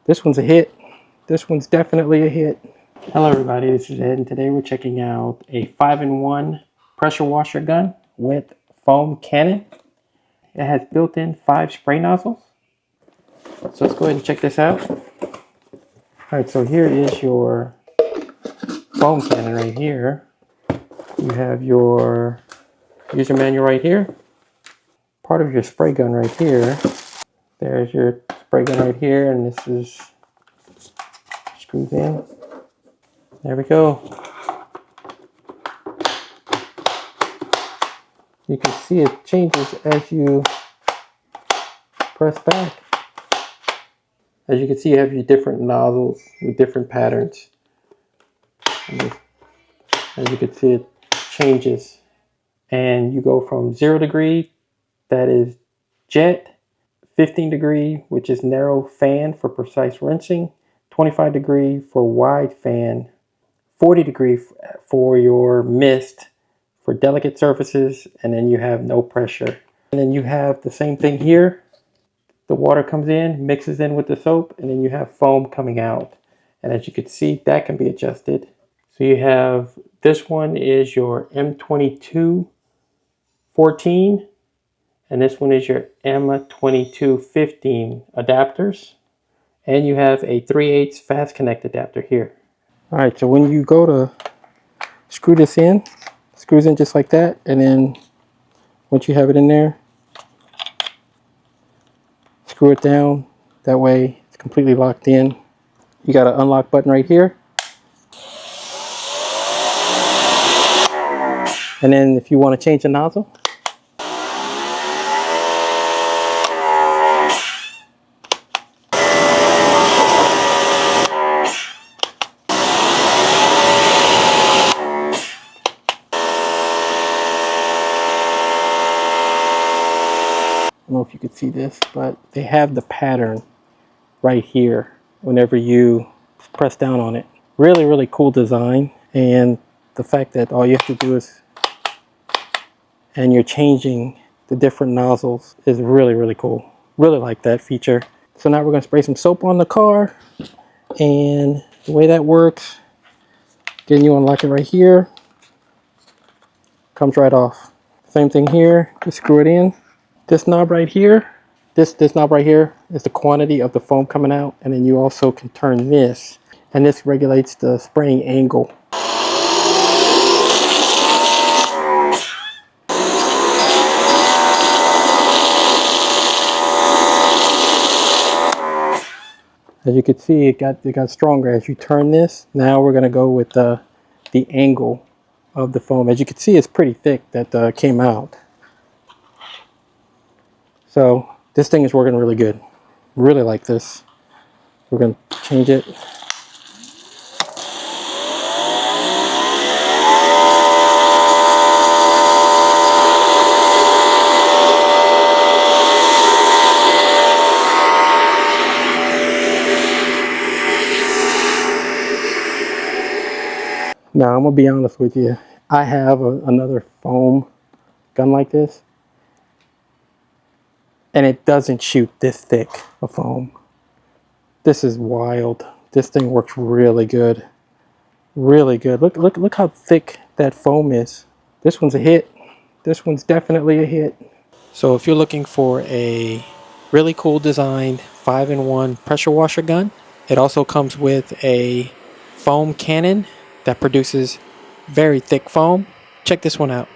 This one's a hit. This one's definitely a hit. Hello everybody, this is Ed, and today we're checking out a 5-in-1 pressure washer gun with foam cannon. It has built-in 5 spray nozzles. So let's go ahead and check this out. Alright, so here is your foam cannon right here. You have your user manual right here. Part of your spray gun right here. There's your spray gun right here, and this is screws in. There we go. You can see it changes as you press back. As you can see, you have your different nozzles with different patterns. And as you can see, it changes. And you go from 0 degree, that is jet, 15 degree, which is narrow fan for precise rinsing, 25 degree for wide fan, 40 degree for your mist for delicate surfaces, and then you have no pressure. And then you have the same thing here. The water comes in, mixes in with the soap, and then you have foam coming out. And as you can see, that can be adjusted. So you have, this one is your M2214, and this one is your M2215 adapters. And you have a 3/8 fast connect adapter here. All right, so when you go to screw this in, screws in just like that, and then once you have it in there, screw it down. That way it's completely locked in. You got an unlock button right here. And then if you want to change the nozzle, I don't know if you could see this, but they have the pattern right here whenever you press down on it. Really, really cool design. And the fact that all you have to do is, and you're changing the different nozzles is really, really cool. Really like that feature. So now we're going to spray some soap on the car. And the way that works, again, you unlock it right here. Comes right off. Same thing here, just screw it in. This knob right here, this knob right here is the quantity of the foam coming out, and then you also can turn this, and this regulates the spraying angle. As you can see, it got stronger as you turn this. Now we're going to go with the angle of the foam. As you can see, it's pretty thick that came out. So this thing is working really good. Really like this. We're going to change it. Now I'm going to be honest with you. I have another foam gun like this, and it doesn't shoot this thick of foam. This is wild. This thing works really good. Really good. Look how thick that foam is. This one's a hit. This one's definitely a hit. So if you're looking for a really cool designed 5-in-1 pressure washer gun, it also comes with a foam cannon that produces very thick foam. Check this one out.